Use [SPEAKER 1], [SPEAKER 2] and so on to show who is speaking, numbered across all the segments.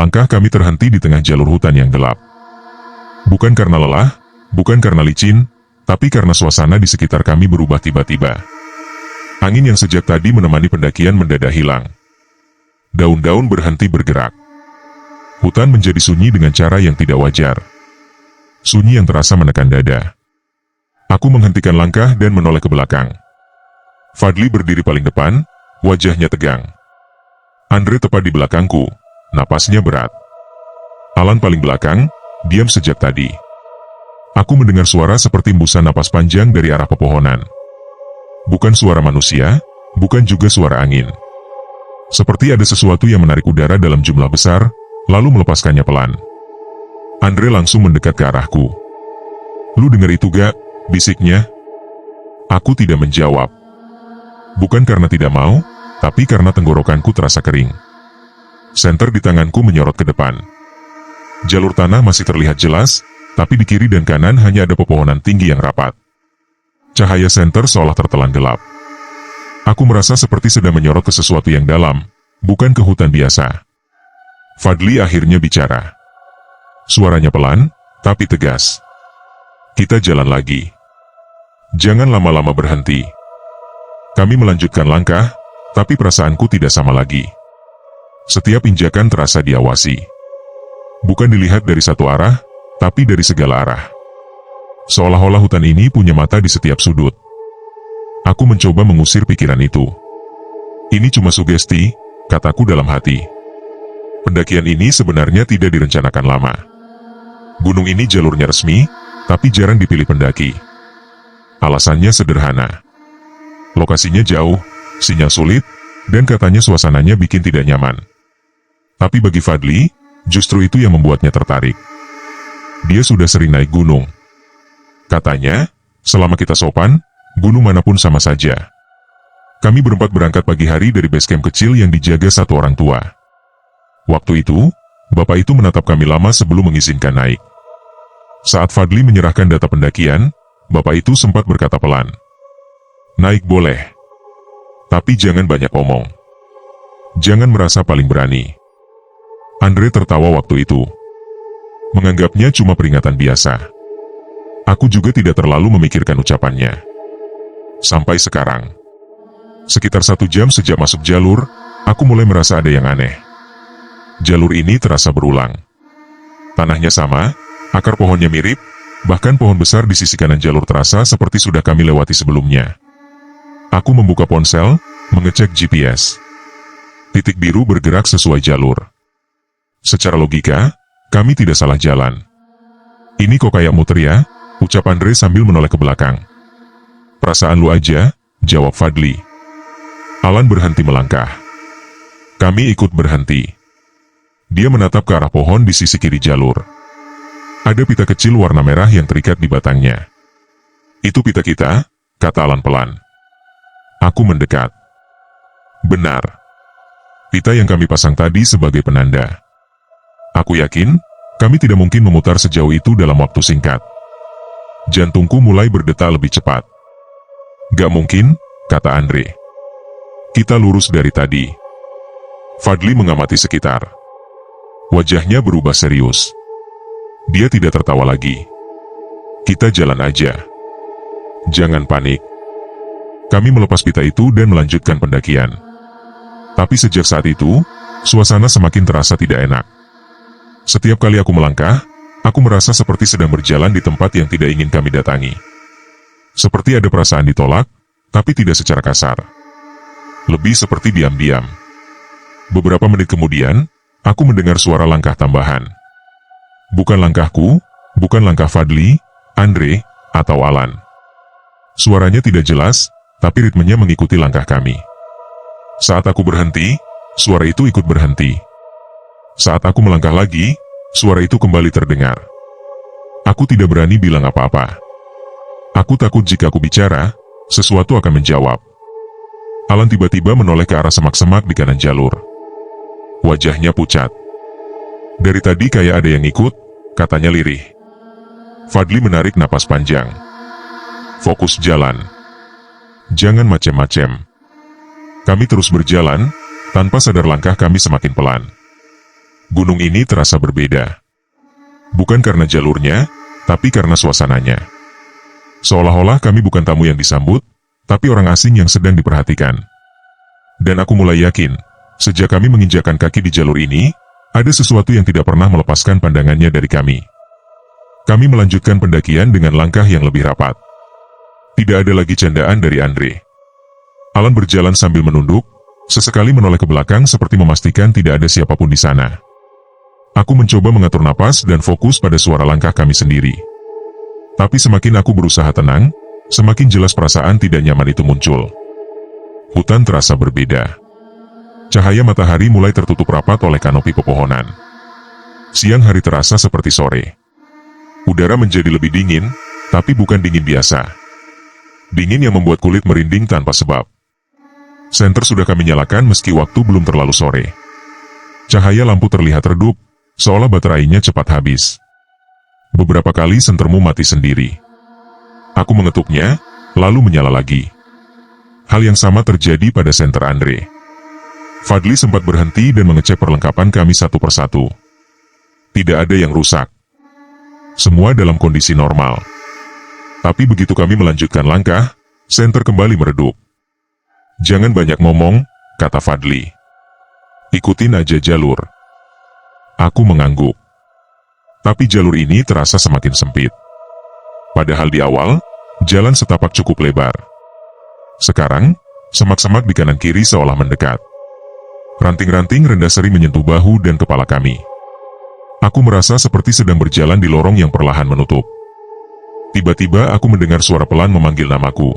[SPEAKER 1] langkah kami terhenti di tengah jalur hutan yang gelap. Bukan karena lelah, bukan karena licin, tapi karena suasana di sekitar kami berubah tiba-tiba. Angin yang sejak tadi menemani pendakian mendadak hilang. Daun-daun berhenti bergerak. Hutan menjadi sunyi dengan cara yang tidak wajar. Sunyi yang terasa menekan dada. Aku menghentikan langkah dan menoleh ke belakang. Fadli berdiri paling depan, wajahnya tegang. Andre tepat di belakangku, napasnya berat. Alan paling belakang, diam sejak tadi. Aku mendengar suara seperti hembusan napas panjang dari arah pepohonan. Bukan suara manusia, bukan juga suara angin. Seperti ada sesuatu yang menarik udara dalam jumlah besar, lalu melepaskannya pelan. Andre langsung mendekat ke arahku. "Lu dengar itu gak?" bisiknya. Aku tidak menjawab. Bukan karena tidak mau, tapi karena tenggorokanku terasa kering. Senter di tanganku menyorot ke depan. Jalur tanah masih terlihat jelas, tapi di kiri dan kanan hanya ada pepohonan tinggi yang rapat. Cahaya senter seolah tertelan gelap. Aku merasa seperti sedang menyorot ke sesuatu yang dalam, bukan ke hutan biasa. Fadli akhirnya bicara. Suaranya pelan, tapi tegas. "Kita jalan lagi. Jangan lama-lama berhenti." Kami melanjutkan langkah, tapi perasaanku tidak sama lagi. Setiap injakan terasa diawasi. Bukan dilihat dari satu arah, tapi dari segala arah. Seolah-olah hutan ini punya mata di setiap sudut. Aku mencoba mengusir pikiran itu. "Ini cuma sugesti," kataku dalam hati. Pendakian ini sebenarnya tidak direncanakan lama. Gunung ini jalurnya resmi, tapi jarang dipilih pendaki. Alasannya sederhana. Lokasinya jauh, sinyal sulit, dan katanya suasananya bikin tidak nyaman. Tapi bagi Fadli, justru itu yang membuatnya tertarik. Dia sudah sering naik gunung. Katanya, selama kita sopan, gunung manapun sama saja. Kami berempat berangkat pagi hari dari base camp kecil yang dijaga satu orang tua. Waktu itu, bapak itu menatap kami lama sebelum mengizinkan naik. Saat Fadli menyerahkan data pendakian, bapak itu sempat berkata pelan, "Naik boleh. Tapi jangan banyak omong. Jangan merasa paling berani." Andre tertawa waktu itu. Menganggapnya cuma peringatan biasa. Aku juga tidak terlalu memikirkan ucapannya. Sampai sekarang. Sekitar 1 jam sejak masuk jalur, aku mulai merasa ada yang aneh. Jalur ini terasa berulang. Tanahnya sama, akar pohonnya mirip, bahkan pohon besar di sisi kanan jalur terasa seperti sudah kami lewati sebelumnya. Aku membuka ponsel, mengecek GPS. Titik biru bergerak sesuai jalur. Secara logika, kami tidak salah jalan. "Ini kok kayak muter ya?" ucap Andre sambil menoleh ke belakang. "Perasaan lu aja," jawab Fadli. Alan berhenti melangkah. Kami ikut berhenti. Dia menatap ke arah pohon di sisi kiri jalur. Ada pita kecil warna merah yang terikat di batangnya. "Itu pita kita," kata Alan pelan. Aku mendekat. Benar. Pita yang kami pasang tadi sebagai penanda. Aku yakin, kami tidak mungkin memutar sejauh itu dalam waktu singkat. Jantungku mulai berdetak lebih cepat. "Gak mungkin," kata Andre. "Kita lurus dari tadi." Fadli mengamati sekitar. Wajahnya berubah serius. Dia tidak tertawa lagi. "Kita jalan aja. Jangan panik." Kami melepas pita itu dan melanjutkan pendakian. Tapi sejak saat itu, suasana semakin terasa tidak enak. Setiap kali aku melangkah, aku merasa seperti sedang berjalan di tempat yang tidak ingin kami datangi. Seperti ada perasaan ditolak, tapi tidak secara kasar. Lebih seperti diam-diam. Beberapa menit kemudian, aku mendengar suara langkah tambahan. Bukan langkahku, bukan langkah Fadli, Andre, atau Alan. Suaranya tidak jelas, tapi ritmenya mengikuti langkah kami. Saat aku berhenti, suara itu ikut berhenti. Saat aku melangkah lagi, suara itu kembali terdengar. Aku tidak berani bilang apa-apa. Aku takut jika aku bicara, sesuatu akan menjawab. Alan tiba-tiba menoleh ke arah semak-semak di kanan jalur. Wajahnya pucat. "Dari tadi kayak ada yang ikut," katanya lirih. Fadli menarik napas panjang. "Fokus jalan. Jangan macem-macem." Kami terus berjalan, tanpa sadar langkah kami semakin pelan. Gunung ini terasa berbeda. Bukan karena jalurnya, tapi karena suasananya. Seolah-olah kami bukan tamu yang disambut, tapi orang asing yang sedang diperhatikan. Dan aku mulai yakin, sejak kami menginjakkan kaki di jalur ini, ada sesuatu yang tidak pernah melepaskan pandangannya dari kami. Kami melanjutkan pendakian dengan langkah yang lebih rapat. Tidak ada lagi candaan dari Andre. Alan berjalan sambil menunduk, sesekali menoleh ke belakang seperti memastikan tidak ada siapapun di sana. Aku mencoba mengatur napas dan fokus pada suara langkah kami sendiri. Tapi semakin aku berusaha tenang, semakin jelas perasaan tidak nyaman itu muncul. Hutan terasa berbeda. Cahaya matahari mulai tertutup rapat oleh kanopi pepohonan. Siang hari terasa seperti sore. Udara menjadi lebih dingin, tapi bukan dingin biasa. Dingin yang membuat kulit merinding tanpa sebab. Senter sudah kami nyalakan meski waktu belum terlalu sore. Cahaya lampu terlihat redup, seolah baterainya cepat habis. Beberapa kali sentermu mati sendiri. Aku mengetuknya, lalu menyala lagi. Hal yang sama terjadi pada senter Andre. Fadli sempat berhenti dan mengecek perlengkapan kami satu persatu. Tidak ada yang rusak. Semua dalam kondisi normal. Tapi begitu kami melanjutkan langkah, senter kembali meredup. Jangan banyak ngomong, kata Fadli. Ikutin aja jalur. Aku mengangguk. Tapi jalur ini terasa semakin sempit. Padahal di awal, jalan setapak cukup lebar. Sekarang, semak-semak di kanan kiri seolah mendekat. Ranting-ranting rendah seri menyentuh bahu dan kepala kami. Aku merasa seperti sedang berjalan di lorong yang perlahan menutup. Tiba-tiba aku mendengar suara pelan memanggil namaku.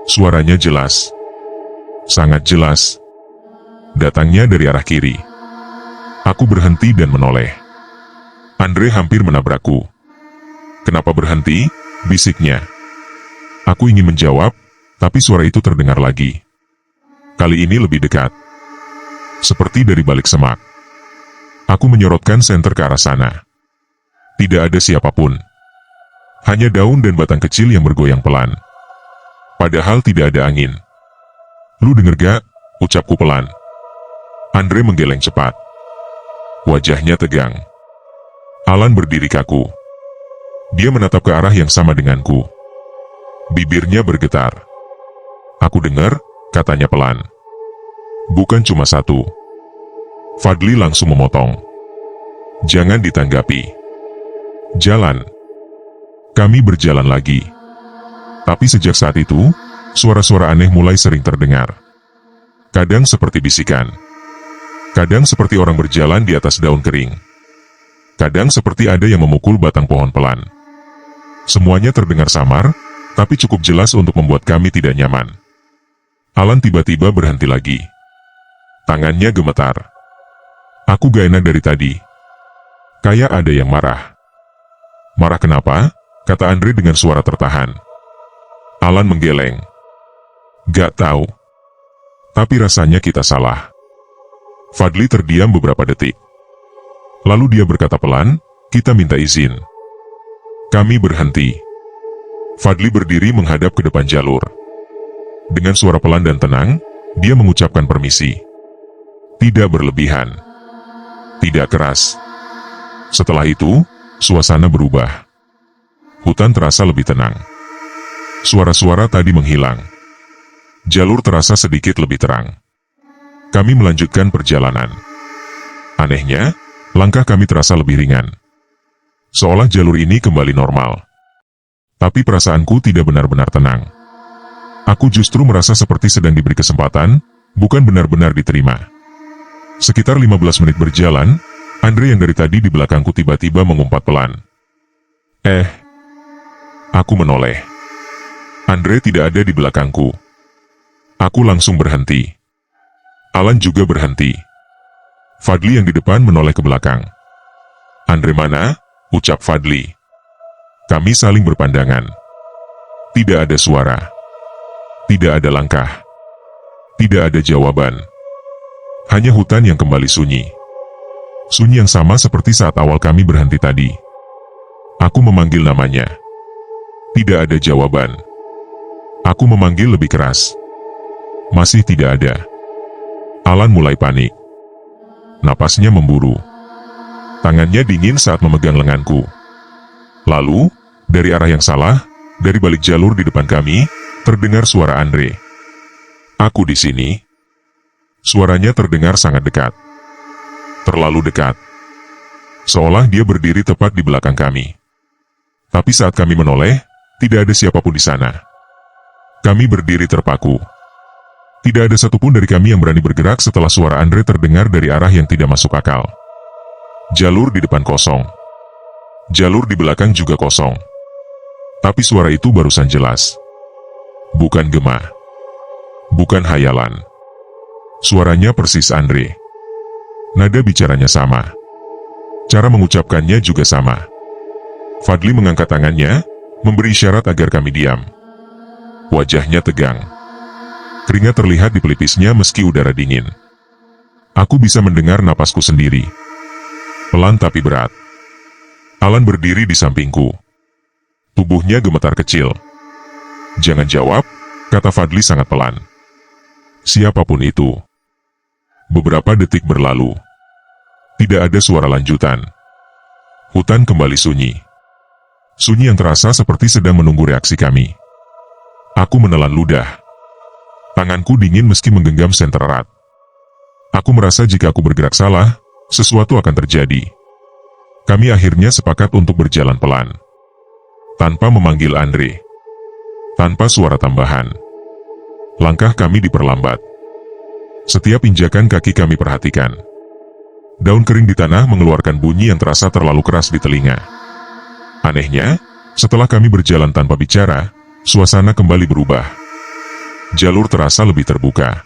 [SPEAKER 1] Suaranya jelas. Sangat jelas. Datangnya dari arah kiri. Aku berhenti dan menoleh. Andre hampir menabrakku. Kenapa berhenti? Bisiknya. Aku ingin menjawab, tapi suara itu terdengar lagi. Kali ini lebih dekat. Seperti dari balik semak. Aku menyorotkan senter ke arah sana. Tidak ada siapapun. Hanya daun dan batang kecil yang bergoyang pelan. Padahal tidak ada angin. Lu denger gak? Ucapku pelan. Andre menggeleng cepat. Wajahnya tegang. Alan berdiri kaku. Dia menatap ke arah yang sama denganku. Bibirnya bergetar. Aku dengar, katanya pelan. Bukan cuma satu. Fadli langsung memotong. Jangan ditanggapi. Jalan. Kami berjalan lagi. Tapi sejak saat itu, suara-suara aneh mulai sering terdengar. Kadang seperti bisikan. Kadang seperti orang berjalan di atas daun kering. Kadang seperti ada yang memukul batang pohon pelan. Semuanya terdengar samar, tapi cukup jelas untuk membuat kami tidak nyaman. Alan tiba-tiba berhenti lagi. Tangannya gemetar. Aku gak enak dari tadi. Kayak ada yang marah. Marah kenapa? Kata Andre dengan suara tertahan. Alan menggeleng. Gak tahu. Tapi rasanya kita salah. Fadli terdiam beberapa detik. Lalu dia berkata pelan, kita minta izin. Kami berhenti. Fadli berdiri menghadap ke depan jalur. Dengan suara pelan dan tenang, dia mengucapkan permisi. Tidak berlebihan. Tidak keras. Setelah itu, suasana berubah. Hutan terasa lebih tenang. Suara-suara tadi menghilang. Jalur terasa sedikit lebih terang. Kami melanjutkan perjalanan. Anehnya, langkah kami terasa lebih ringan. Seolah jalur ini kembali normal. Tapi perasaanku tidak benar-benar tenang. Aku justru merasa seperti sedang diberi kesempatan, bukan benar-benar diterima. Sekitar 15 menit berjalan, Andre yang dari tadi di belakangku tiba-tiba mengumpat pelan. Aku menoleh. Andre tidak ada di belakangku. Aku langsung berhenti. Alan juga berhenti. Fadli yang di depan menoleh ke belakang. Andre mana? Ucap Fadli. Kami saling berpandangan. Tidak ada suara. Tidak ada langkah. Tidak ada jawaban. Hanya hutan yang kembali sunyi. Sunyi yang sama seperti saat awal kami berhenti tadi. Aku memanggil namanya. Tidak ada jawaban. Aku memanggil lebih keras. Masih tidak ada. Alan mulai panik. Napasnya memburu. Tangannya dingin saat memegang lenganku. Lalu, dari arah yang salah, dari balik jalur di depan kami, terdengar suara Andre. "Aku di sini." Suaranya terdengar sangat dekat. Terlalu dekat. Seolah dia berdiri tepat di belakang kami. Tapi saat kami menoleh, tidak ada siapapun di sana. Kami berdiri terpaku. Tidak ada satupun dari kami yang berani bergerak setelah suara Andre terdengar dari arah yang tidak masuk akal. Jalur di depan kosong. Jalur di belakang juga kosong. Tapi suara itu barusan jelas. Bukan gema. Bukan hayalan. Suaranya persis Andre. Nada bicaranya sama. Cara mengucapkannya juga sama. Fadli mengangkat tangannya, memberi isyarat agar kami diam. Wajahnya tegang. Keringat terlihat di pelipisnya meski udara dingin. Aku bisa mendengar napasku sendiri. Pelan tapi berat. Alan berdiri di sampingku. Tubuhnya gemetar kecil. "Jangan jawab," kata Fadli sangat pelan. "Siapapun itu." Beberapa detik berlalu. Tidak ada suara lanjutan. Hutan kembali sunyi. Sunyi yang terasa seperti sedang menunggu reaksi kami. Aku menelan ludah. Tanganku dingin meski menggenggam senter erat. Aku merasa jika aku bergerak salah, sesuatu akan terjadi. Kami akhirnya sepakat untuk berjalan pelan. Tanpa memanggil Andre. Tanpa suara tambahan. Langkah kami diperlambat. Setiap injakan kaki kami perhatikan. Daun kering di tanah mengeluarkan bunyi yang terasa terlalu keras di telinga. Anehnya, setelah kami berjalan tanpa bicara, suasana kembali berubah. Jalur terasa lebih terbuka.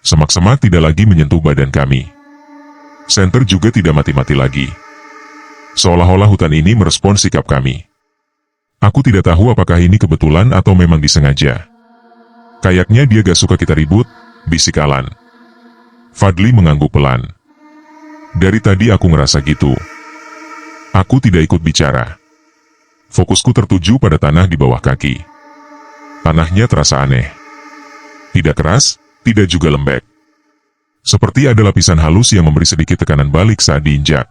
[SPEAKER 1] Semak-semak tidak lagi menyentuh badan kami. Senter juga tidak mati-mati lagi. Seolah-olah hutan ini merespons sikap kami. Aku tidak tahu apakah ini kebetulan atau memang disengaja. "Kayaknya dia gak suka kita ribut," bisik Alan. Fadli mengangguk pelan. "Dari tadi aku ngerasa gitu." Aku tidak ikut bicara. Fokusku tertuju pada tanah di bawah kaki. Tanahnya terasa aneh. Tidak keras, tidak juga lembek. Seperti ada lapisan halus yang memberi sedikit tekanan balik saat diinjak.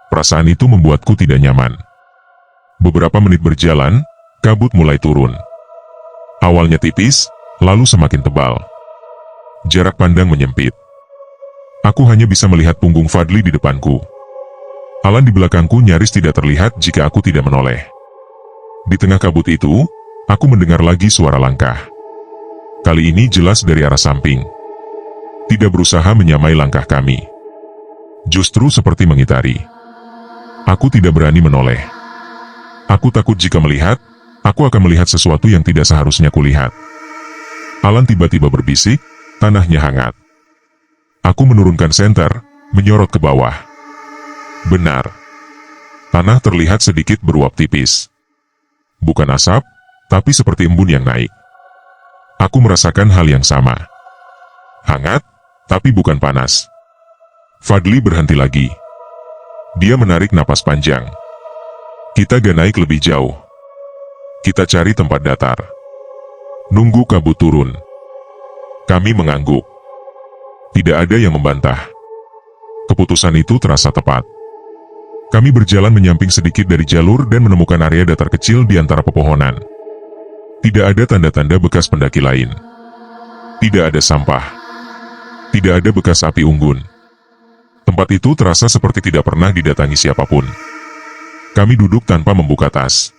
[SPEAKER 1] Perasaan itu membuatku tidak nyaman. Beberapa menit berjalan, kabut mulai turun. Awalnya tipis, lalu semakin tebal. Jarak pandang menyempit. Aku hanya bisa melihat punggung Fadli di depanku. Alan di belakangku nyaris tidak terlihat jika aku tidak menoleh. Di tengah kabut itu, aku mendengar lagi suara langkah. Kali ini jelas dari arah samping. Tidak berusaha menyamai langkah kami. Justru seperti mengitari. Aku tidak berani menoleh. Aku takut jika melihat, aku akan melihat sesuatu yang tidak seharusnya kulihat. Alan tiba-tiba berbisik, tanahnya hangat. Aku menurunkan senter, menyorot ke bawah. Benar. Tanah terlihat sedikit beruap tipis. Bukan asap, tapi seperti embun yang naik. Aku merasakan hal yang sama. Hangat, tapi bukan panas. Fadli berhenti lagi. Dia menarik napas panjang. Kita gak naik lebih jauh. Kita cari tempat datar. Nunggu kabut turun. Kami mengangguk. Tidak ada yang membantah. Keputusan itu terasa tepat. Kami berjalan menyamping sedikit dari jalur dan menemukan area datar kecil di antara pepohonan. Tidak ada tanda-tanda bekas pendaki lain. Tidak ada sampah. Tidak ada bekas api unggun. Tempat itu terasa seperti tidak pernah didatangi siapapun. Kami duduk tanpa membuka tas.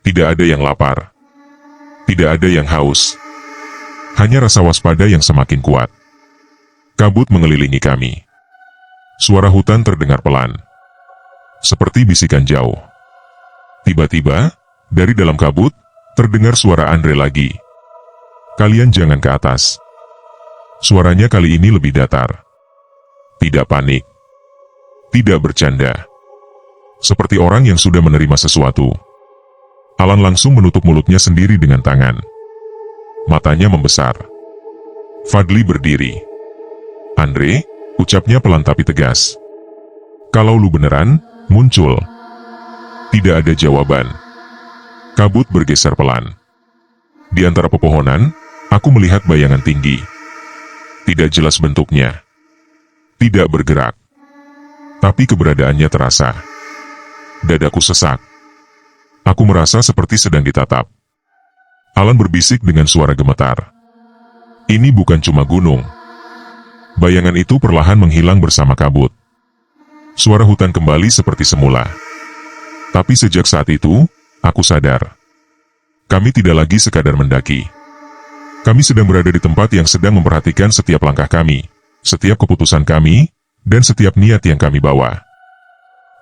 [SPEAKER 1] Tidak ada yang lapar. Tidak ada yang haus. Hanya rasa waspada yang semakin kuat. Kabut mengelilingi kami. Suara hutan terdengar pelan. Seperti bisikan jauh. Tiba-tiba, dari dalam kabut, terdengar suara Andre lagi. "Kalian jangan ke atas." Suaranya kali ini lebih datar. Tidak panik. Tidak bercanda. Seperti orang yang sudah menerima sesuatu. Alan langsung menutup mulutnya sendiri dengan tangan. Matanya membesar. Fadli berdiri. "Andre," ucapnya pelan tapi tegas. "Kalau lu beneran, muncul." Tidak ada jawaban. Kabut bergeser pelan. Di antara pepohonan, aku melihat bayangan tinggi. Tidak jelas bentuknya. Tidak bergerak. tapi keberadaannya terasa. Dadaku sesak. Aku merasa seperti sedang ditatap. Alan berbisik dengan suara gemetar. Ini bukan cuma gunung. Bayangan itu perlahan menghilang bersama kabut. Suara hutan kembali seperti semula. Tapi sejak saat itu, aku sadar. Kami tidak lagi sekadar mendaki. Kami sedang berada di tempat yang sedang memperhatikan setiap langkah kami, setiap keputusan kami, dan setiap niat yang kami bawa.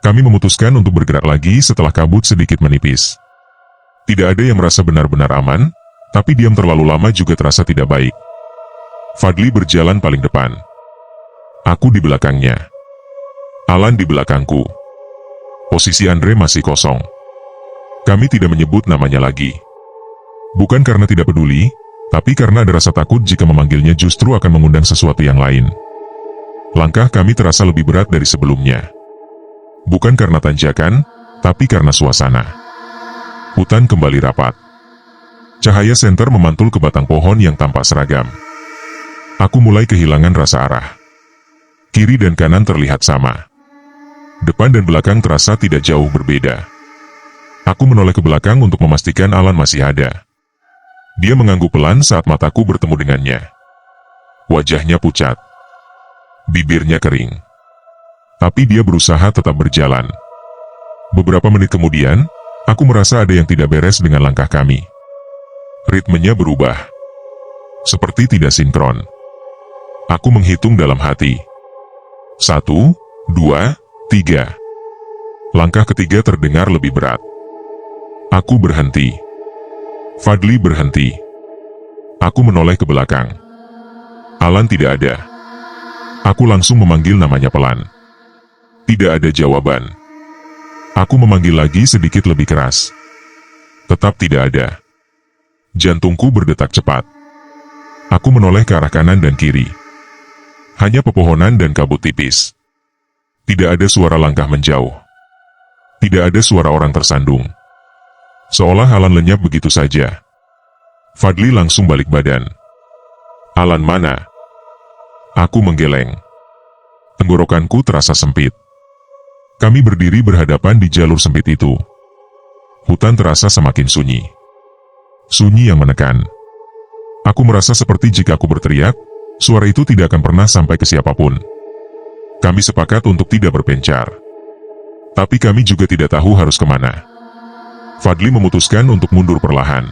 [SPEAKER 1] Kami memutuskan untuk bergerak lagi setelah kabut sedikit menipis. Tidak ada yang merasa benar-benar aman, tapi diam terlalu lama juga terasa tidak baik. Fadli berjalan paling depan. Aku di belakangnya. Alan di belakangku. Posisi Andre masih kosong. Kami tidak menyebut namanya lagi. Bukan karena tidak peduli, tapi karena ada rasa takut jika memanggilnya justru akan mengundang sesuatu yang lain. Langkah kami terasa lebih berat dari sebelumnya. Bukan karena tanjakan, tapi karena suasana. Hutan kembali rapat. Cahaya senter memantul ke batang pohon yang tampak seragam. Aku mulai kehilangan rasa arah. Kiri dan kanan terlihat sama. Depan dan belakang terasa tidak jauh berbeda. Aku menoleh ke belakang untuk memastikan Alan masih ada. Dia mengangguk pelan saat mataku bertemu dengannya. Wajahnya pucat. Bibirnya kering. Tapi dia berusaha tetap berjalan. Beberapa menit kemudian, aku merasa ada yang tidak beres dengan langkah kami. Ritmenya berubah. Seperti tidak sinkron. Aku menghitung dalam hati. 1, 2, 3. Langkah ketiga terdengar lebih berat. Aku berhenti. Fadli berhenti. Aku menoleh ke belakang. Alan tidak ada. Aku langsung memanggil namanya pelan. Tidak ada jawaban. Aku memanggil lagi sedikit lebih keras. Tetap tidak ada. Jantungku berdetak cepat. Aku menoleh ke arah kanan dan kiri. Hanya pepohonan dan kabut tipis. Tidak ada suara langkah menjauh. Tidak ada suara orang tersandung. Seolah Alan lenyap begitu saja. Fadli langsung balik badan. Alan mana? Aku menggeleng. Tenggorokanku terasa sempit. Kami berdiri berhadapan di jalur sempit itu. Hutan terasa semakin sunyi. Sunyi yang menekan. Aku merasa seperti jika aku berteriak, suara itu tidak akan pernah sampai ke siapapun. Kami sepakat untuk tidak berpencar. Tapi kami juga tidak tahu harus kemana. Fadli memutuskan untuk mundur perlahan.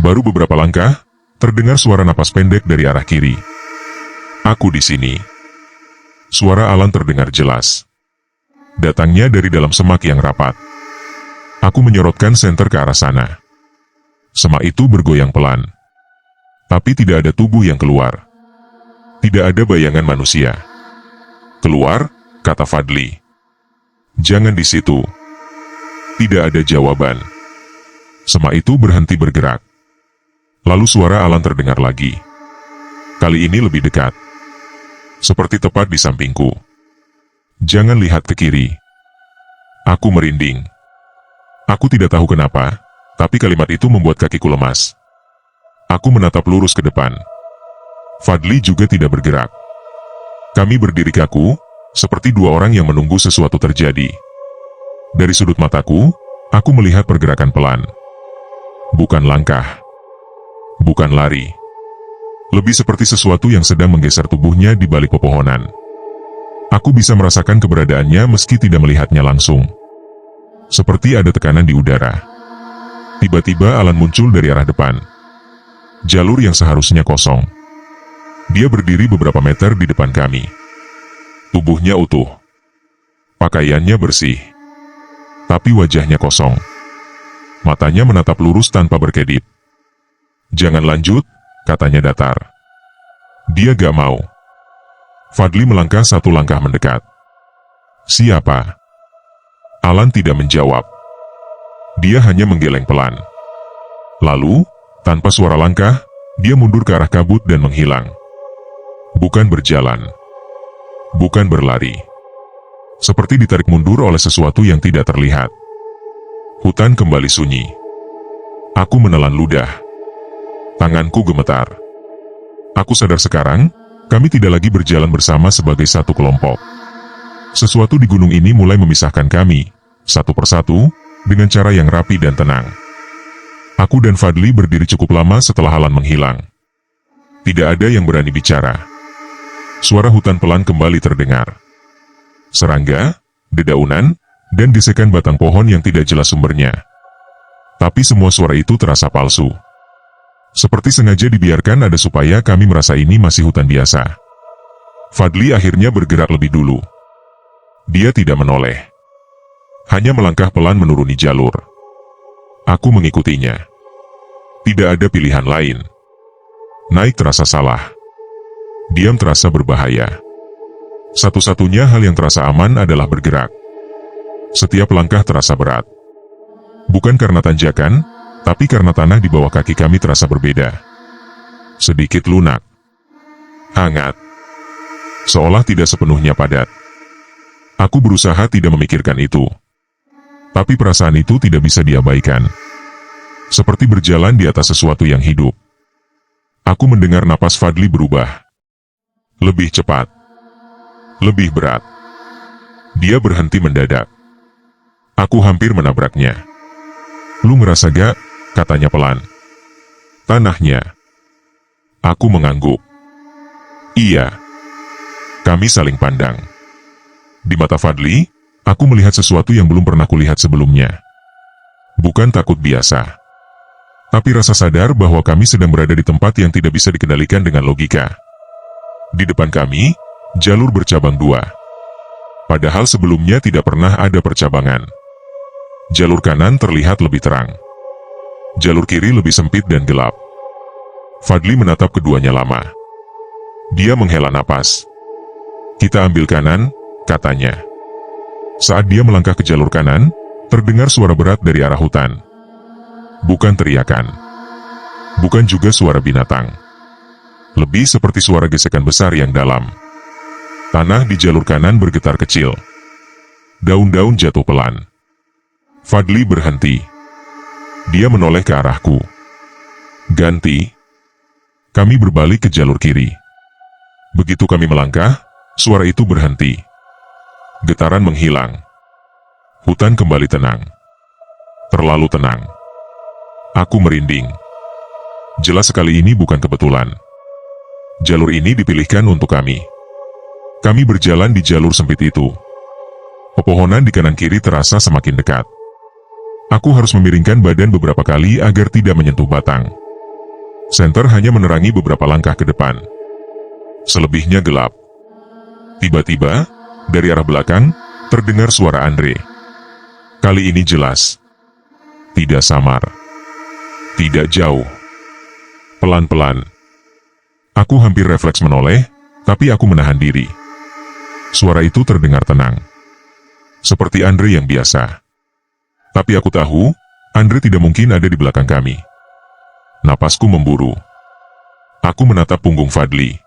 [SPEAKER 1] Baru beberapa langkah, terdengar suara napas pendek dari arah kiri. Aku di sini. Suara Alan terdengar jelas. Datangnya dari dalam semak yang rapat. Aku menyorotkan senter ke arah sana. Semak itu bergoyang pelan. Tapi tidak ada tubuh yang keluar. Tidak ada bayangan manusia. Keluar, kata Fadli. Jangan di situ. Tidak ada jawaban. Semak itu berhenti bergerak. Lalu suara Alan terdengar lagi. Kali ini lebih dekat. Seperti tepat di sampingku. Jangan lihat ke kiri. Aku merinding. Aku tidak tahu kenapa, tapi kalimat itu membuat kakiku lemas. Aku menatap lurus ke depan. Fadli juga tidak bergerak. Kami berdiri kaku, seperti dua orang yang menunggu sesuatu terjadi. Dari sudut mataku, aku melihat pergerakan pelan. Bukan langkah. Bukan lari. Lebih seperti sesuatu yang sedang menggeser tubuhnya di balik pepohonan. Aku bisa merasakan keberadaannya meski tidak melihatnya langsung. Seperti ada tekanan di udara. Tiba-tiba Alan muncul dari arah depan. Jalur yang seharusnya kosong. Dia berdiri beberapa meter di depan kami. Tubuhnya utuh. Pakaiannya bersih. Tapi wajahnya kosong. Matanya menatap lurus tanpa berkedip. Jangan lanjut, katanya datar. Dia gak mau. Fadli melangkah satu langkah mendekat. Siapa? Alan tidak menjawab. Dia hanya menggeleng pelan. Lalu, tanpa suara langkah, dia mundur ke arah kabut dan menghilang. Bukan berjalan. Bukan berlari. Seperti ditarik mundur oleh sesuatu yang tidak terlihat. Hutan kembali sunyi. Aku menelan ludah. Tanganku gemetar. Aku sadar sekarang, kami tidak lagi berjalan bersama sebagai satu kelompok. Sesuatu di gunung ini mulai memisahkan kami, satu persatu, dengan cara yang rapi dan tenang. Aku dan Fadli berdiri cukup lama setelah Alan menghilang. Tidak ada yang berani bicara. Suara hutan pelan kembali terdengar. Serangga, dedaunan, dan gesekan batang pohon yang tidak jelas sumbernya. Tapi semua suara itu terasa palsu. Seperti sengaja dibiarkan ada supaya kami merasa ini masih hutan biasa. Fadli akhirnya bergerak lebih dulu. Dia tidak menoleh. Hanya melangkah pelan menuruni jalur. Aku mengikutinya. Tidak ada pilihan lain. Naik terasa salah. Diam terasa berbahaya. Satu-satunya hal yang terasa aman adalah bergerak. Setiap langkah terasa berat. Bukan karena tanjakan, tapi karena tanah di bawah kaki kami terasa berbeda. Sedikit lunak. Hangat. Seolah tidak sepenuhnya padat. Aku berusaha tidak memikirkan itu. Tapi perasaan itu tidak bisa diabaikan. Seperti berjalan di atas sesuatu yang hidup. Aku mendengar napas Fadli berubah. Lebih cepat. Lebih berat. Dia berhenti mendadak. Aku hampir menabraknya. Lu ngerasa gak? Katanya pelan. Tanahnya. Aku mengangguk. Iya. Kami saling pandang. Di mata Fadli, aku melihat sesuatu yang belum pernah kulihat sebelumnya. Bukan takut biasa. Tapi rasa sadar bahwa kami sedang berada di tempat yang tidak bisa dikendalikan dengan logika. Di depan kami, jalur bercabang dua. Padahal sebelumnya tidak pernah ada percabangan. Jalur kanan terlihat lebih terang. Jalur kiri lebih sempit dan gelap. Fadli menatap keduanya lama. Dia menghela napas. Kita ambil kanan, katanya. Saat dia melangkah ke jalur kanan, terdengar suara berat dari arah hutan. Bukan teriakan. Bukan juga suara binatang. Lebih seperti suara gesekan besar yang dalam. Tanah di jalur kanan bergetar kecil. Daun-daun jatuh pelan. Fadli berhenti. Dia menoleh ke arahku. Ganti. Kami berbalik ke jalur kiri. Begitu kami melangkah, suara itu berhenti. Getaran menghilang. Hutan kembali tenang. Terlalu tenang. Aku merinding. Jelas sekali ini bukan kebetulan. Jalur ini dipilihkan untuk kami. Kami berjalan di jalur sempit itu. Pepohonan di kanan kiri terasa semakin dekat. Aku harus memiringkan badan beberapa kali agar tidak menyentuh batang. Senter hanya menerangi beberapa langkah ke depan. Selebihnya gelap. Tiba-tiba, dari arah belakang, terdengar suara Andre. Kali ini jelas. Tidak samar. Tidak jauh. Pelan-pelan. Aku hampir refleks menoleh, tapi aku menahan diri. Suara itu terdengar tenang. Seperti Andre yang biasa. Tapi aku tahu, Andre tidak mungkin ada di belakang kami. Napasku memburu. Aku menatap punggung Fadli.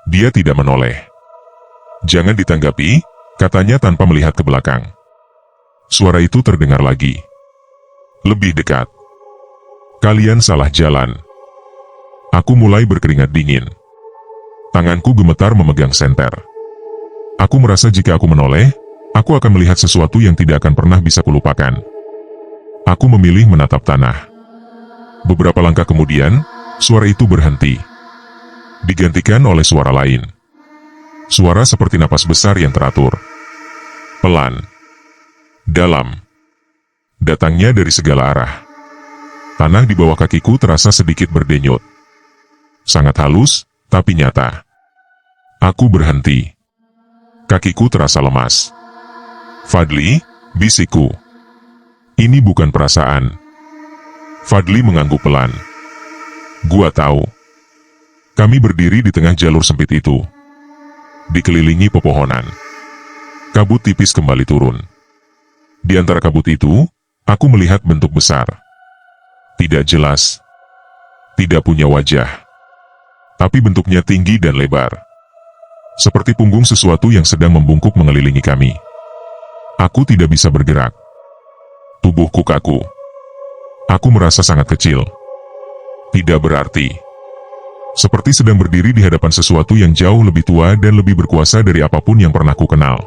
[SPEAKER 1] Dia tidak menoleh. Jangan ditanggapi, katanya tanpa melihat ke belakang. Suara itu terdengar lagi. Lebih dekat. Kalian salah jalan. Aku mulai berkeringat dingin. Tanganku gemetar memegang senter. Aku merasa jika aku menoleh, aku akan melihat sesuatu yang tidak akan pernah bisa kulupakan. Aku memilih menatap tanah. Beberapa langkah kemudian, suara itu berhenti. Digantikan oleh suara lain. Suara seperti napas besar yang teratur. Pelan. Dalam. Datangnya dari segala arah. Tanah di bawah kakiku terasa sedikit berdenyut. Sangat halus, tapi nyata. Aku berhenti. Kakiku terasa lemas. Fadli, bisikku. Ini bukan perasaan. Fadli mengangguk pelan. Gua tahu. Kami berdiri di tengah jalur sempit itu. Dikelilingi pepohonan. Kabut tipis kembali turun. Di antara kabut itu, aku melihat bentuk besar. Tidak jelas. Tidak punya wajah. Tapi bentuknya tinggi dan lebar. Seperti punggung sesuatu yang sedang membungkuk mengelilingi kami. Aku tidak bisa bergerak. Tubuhku kaku. Aku merasa sangat kecil. Tidak berarti. Seperti sedang berdiri di hadapan sesuatu yang jauh lebih tua dan lebih berkuasa dari apapun yang pernah ku kenal.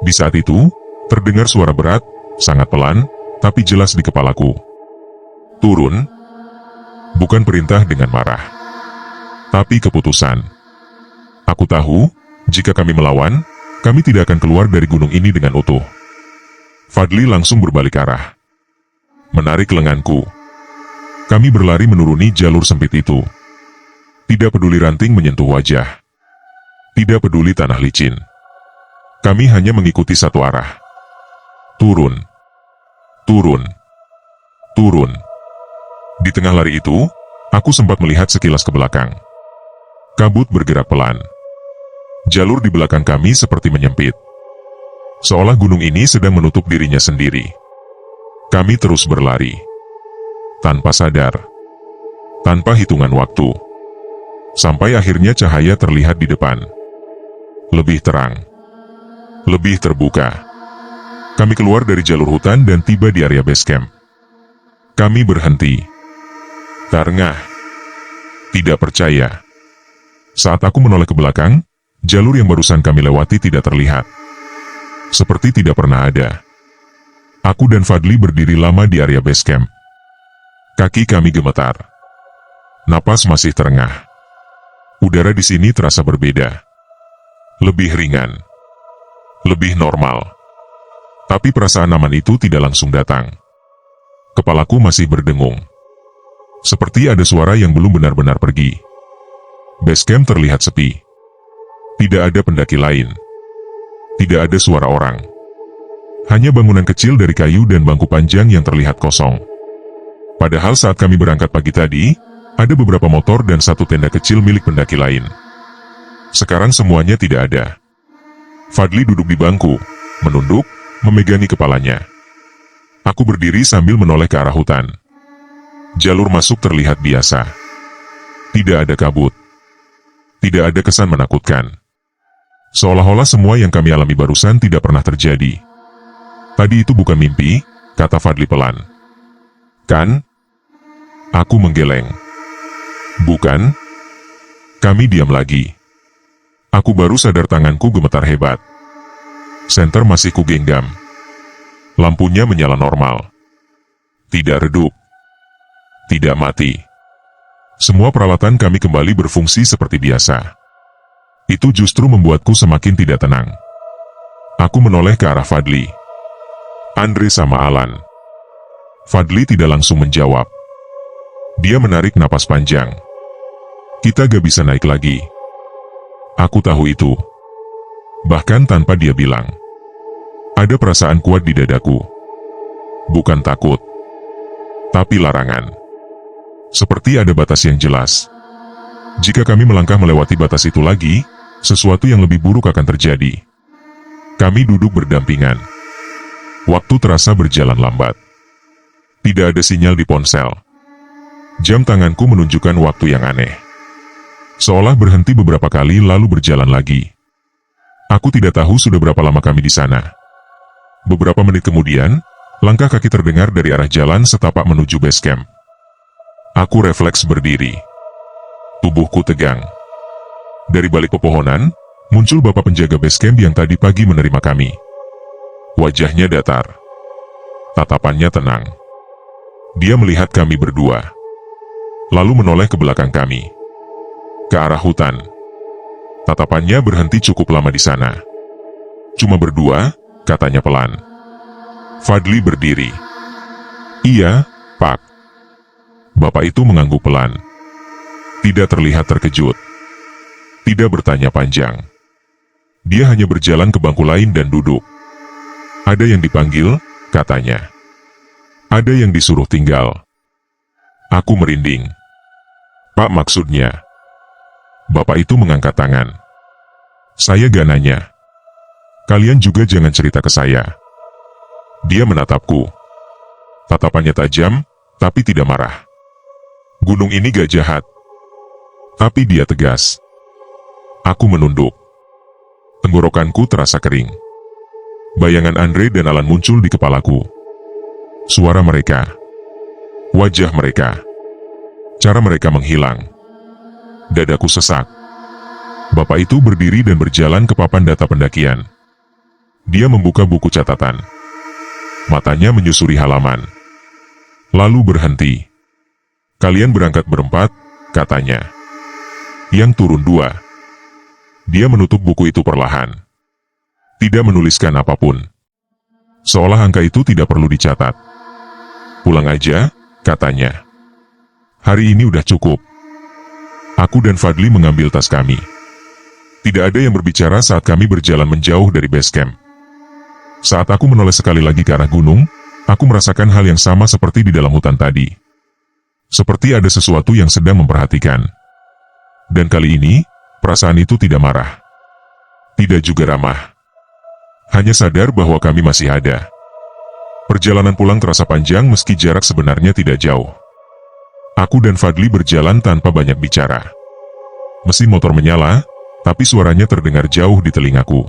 [SPEAKER 1] Di saat itu, terdengar suara berat, sangat pelan, tapi jelas di kepalaku. Turun. Bukan perintah dengan marah, tapi keputusan. Aku tahu, jika kami melawan, kami tidak akan keluar dari gunung ini dengan utuh. Fadli langsung berbalik arah, menarik lenganku. Kami berlari menuruni jalur sempit itu. Tidak peduli ranting menyentuh wajah. Tidak peduli tanah licin. Kami hanya mengikuti satu arah. Turun. Turun. Turun. Di tengah lari itu, aku sempat melihat sekilas ke belakang. Kabut bergerak pelan. Jalur di belakang kami seperti menyempit. Seolah gunung ini sedang menutup dirinya sendiri. Kami terus berlari. Tanpa sadar. Tanpa hitungan waktu. Sampai akhirnya cahaya terlihat di depan. Lebih terang. Lebih terbuka. Kami keluar dari jalur hutan dan tiba di area base camp. Kami berhenti. Terengah. Tidak percaya. Saat aku menoleh ke belakang, jalur yang barusan kami lewati tidak terlihat. Seperti tidak pernah ada. Aku dan Fadli berdiri lama di area base camp. Kaki kami gemetar. Napas masih terengah. Udara di sini terasa berbeda. Lebih ringan. Lebih normal. Tapi perasaan aman itu tidak langsung datang. Kepalaku masih berdengung. Seperti ada suara yang belum benar-benar pergi. Base camp terlihat sepi. Tidak ada pendaki lain. Tidak ada suara orang. Hanya bangunan kecil dari kayu dan bangku panjang yang terlihat kosong. Padahal saat kami berangkat pagi tadi, ada beberapa motor dan satu tenda kecil milik pendaki lain. Sekarang semuanya tidak ada. Fadli duduk di bangku, menunduk, memegangi kepalanya. Aku berdiri sambil menoleh ke arah hutan. Jalur masuk terlihat biasa. Tidak ada kabut. Tidak ada kesan menakutkan. Seolah-olah semua yang kami alami barusan tidak pernah terjadi. Tadi itu bukan mimpi, kata Fadli pelan. Kan? Aku menggeleng. Bukan? Kami diam lagi. Aku baru sadar tanganku gemetar hebat. Senter masih kugenggam. Lampunya menyala normal. Tidak redup. Tidak mati. Semua peralatan kami kembali berfungsi seperti biasa. Itu justru membuatku semakin tidak tenang. Aku menoleh ke arah Fadli. Andre sama Alan. Fadli tidak langsung menjawab. Dia menarik napas panjang. Kita gak bisa naik lagi. Aku tahu itu. Bahkan tanpa dia bilang. Ada perasaan kuat di dadaku. Bukan takut. Tapi larangan. Seperti ada batas yang jelas. Jika kami melangkah melewati batas itu lagi, sesuatu yang lebih buruk akan terjadi. Kami duduk berdampingan. Waktu terasa berjalan lambat. Tidak ada sinyal di ponsel. Jam tanganku menunjukkan waktu yang aneh. Seolah berhenti beberapa kali lalu berjalan lagi. Aku tidak tahu sudah berapa lama kami di sana. Beberapa menit kemudian, langkah kaki terdengar dari arah jalan setapak menuju base camp. Aku refleks berdiri. Tubuhku tegang. Dari balik pepohonan, muncul bapak penjaga base camp yang tadi pagi menerima kami. Wajahnya datar. Tatapannya tenang. Dia melihat kami berdua. Lalu menoleh ke belakang kami. Ke arah hutan. Tatapannya berhenti cukup lama di sana. Cuma berdua, katanya pelan. Fadli berdiri. Iya, Pak. Bapak itu mengangguk pelan. Tidak terlihat terkejut. Tidak bertanya panjang. Dia hanya berjalan ke bangku lain dan duduk. Ada yang dipanggil, katanya. Ada yang disuruh tinggal. Aku merinding. Pak maksudnya. Bapak itu mengangkat tangan. Saya gak nanya. Kalian juga jangan cerita ke saya. Dia menatapku. Tatapannya tajam, tapi tidak marah. Gunung ini gak jahat. Tapi dia tegas. Aku menunduk. Tenggorokanku terasa kering. Bayangan Andre dan Alan muncul di kepalaku. Suara mereka. Wajah mereka. Cara mereka menghilang. Dadaku sesak. Bapak itu berdiri dan berjalan ke papan data pendakian. Dia membuka buku catatan. Matanya menyusuri halaman. Lalu berhenti. "Kalian berangkat berempat," katanya. "Yang turun 2. Dia menutup buku itu perlahan. Tidak menuliskan apapun. Seolah angka itu tidak perlu dicatat. "Pulang aja," katanya. "Hari ini udah cukup." Aku dan Fadli mengambil tas kami. Tidak ada yang berbicara saat kami berjalan menjauh dari base camp. Saat aku menoleh sekali lagi ke arah gunung, aku merasakan hal yang sama seperti di dalam hutan tadi. Seperti ada sesuatu yang sedang memperhatikan. Dan kali ini, perasaan itu tidak marah. Tidak juga ramah. Hanya sadar bahwa kami masih ada. Perjalanan pulang terasa panjang meski jarak sebenarnya tidak jauh. Aku dan Fadli berjalan tanpa banyak bicara. Mesin motor menyala, tapi suaranya terdengar jauh di telingaku.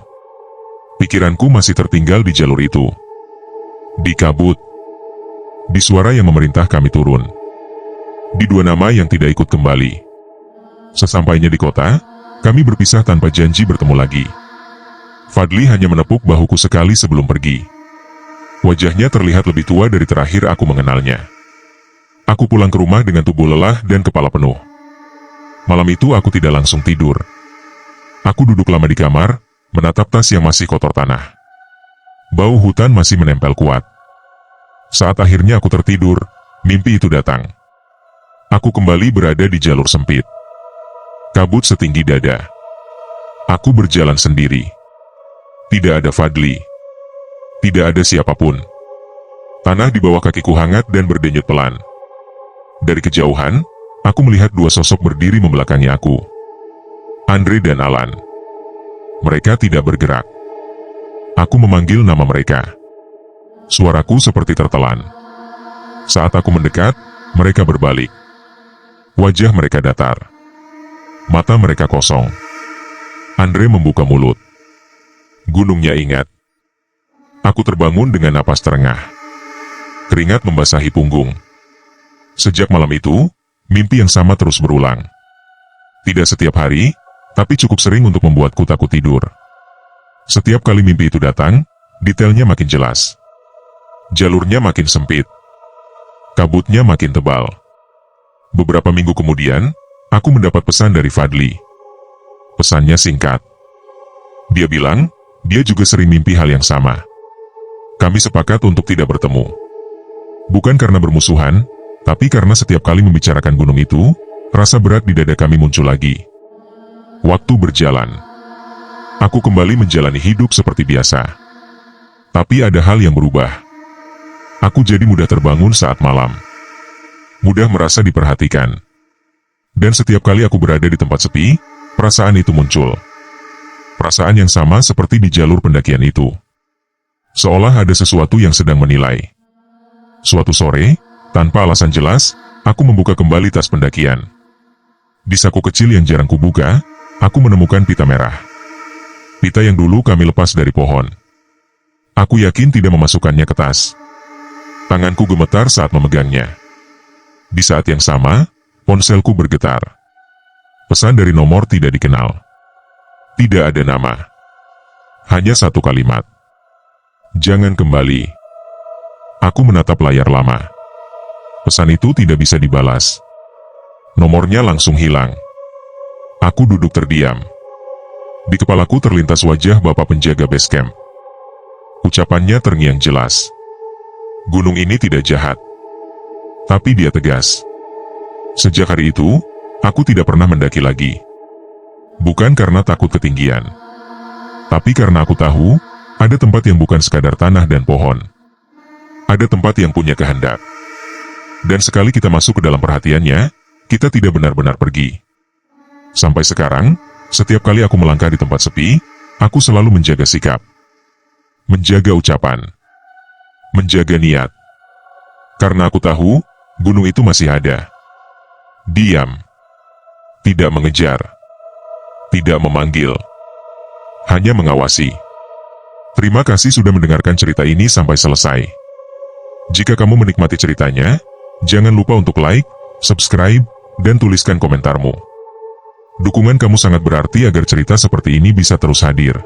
[SPEAKER 1] Pikiranku masih tertinggal di jalur itu. Di kabut. Di suara yang memerintah kami turun. Di 2 nama yang tidak ikut kembali. Sesampainya di kota, kami berpisah tanpa janji bertemu lagi. Fadli hanya menepuk bahuku sekali sebelum pergi. Wajahnya terlihat lebih tua dari terakhir aku mengenalnya. Aku pulang ke rumah dengan tubuh lelah dan kepala penuh. Malam itu aku tidak langsung tidur. Aku duduk lama di kamar, menatap tas yang masih kotor tanah. Bau hutan masih menempel kuat. Saat akhirnya aku tertidur, mimpi itu datang. Aku kembali berada di jalur sempit. Kabut setinggi dada. Aku berjalan sendiri. Tidak ada Fadli. Tidak ada siapapun. Tanah di bawah kakiku hangat dan berdenyut pelan. Dari kejauhan, aku melihat 2 sosok berdiri membelakangi aku. Andre dan Alan. Mereka tidak bergerak. Aku memanggil nama mereka. Suaraku seperti tertelan. Saat aku mendekat, mereka berbalik. Wajah mereka datar. Mata mereka kosong. Andre membuka mulut. Gunungnya ingat. Aku terbangun dengan napas terengah. Keringat membasahi punggung. Sejak malam itu, mimpi yang sama terus berulang. Tidak setiap hari, tapi cukup sering untuk membuatku takut tidur. Setiap kali mimpi itu datang, detailnya makin jelas. Jalurnya makin sempit. Kabutnya makin tebal. Beberapa minggu kemudian, aku mendapat pesan dari Fadli. Pesannya singkat. Dia bilang, dia juga sering mimpi hal yang sama. Kami sepakat untuk tidak bertemu. Bukan karena bermusuhan, tapi karena setiap kali membicarakan gunung itu, rasa berat di dada kami muncul lagi. Waktu berjalan. Aku kembali menjalani hidup seperti biasa. Tapi ada hal yang berubah. Aku jadi mudah terbangun saat malam. Mudah merasa diperhatikan. Dan setiap kali aku berada di tempat sepi, perasaan itu muncul. Perasaan yang sama seperti di jalur pendakian itu. Seolah ada sesuatu yang sedang menilai. Suatu sore, tanpa alasan jelas, aku membuka kembali tas pendakian. Di saku kecil yang jarang kubuka, aku menemukan pita merah. Pita yang dulu kami lepas dari pohon. Aku yakin tidak memasukkannya ke tas. Tanganku gemetar saat memegangnya. Di saat yang sama, ponselku bergetar. Pesan dari nomor tidak dikenal. Tidak ada nama. Hanya satu kalimat. Jangan kembali. Aku menatap layar lama. Pesan itu tidak bisa dibalas. Nomornya langsung hilang. Aku duduk terdiam. Di kepalaku terlintas wajah bapak penjaga base camp. Ucapannya terngiang jelas. Gunung ini tidak jahat. Tapi dia tegas. Sejak hari itu, aku tidak pernah mendaki lagi. Bukan karena takut ketinggian. Tapi karena aku tahu, ada tempat yang bukan sekadar tanah dan pohon. Ada tempat yang punya kehendak. Dan sekali kita masuk ke dalam perhatiannya, kita tidak benar-benar pergi. Sampai sekarang, setiap kali aku melangkah di tempat sepi, aku selalu menjaga sikap. Menjaga ucapan. Menjaga niat. Karena aku tahu, gunung itu masih ada. Diam. Tidak mengejar. Tidak memanggil. Hanya mengawasi. Terima kasih sudah mendengarkan cerita ini sampai selesai. Jika kamu menikmati ceritanya, jangan lupa untuk like, subscribe, dan tuliskan komentarmu. Dukungan kamu sangat berarti agar cerita seperti ini bisa terus hadir.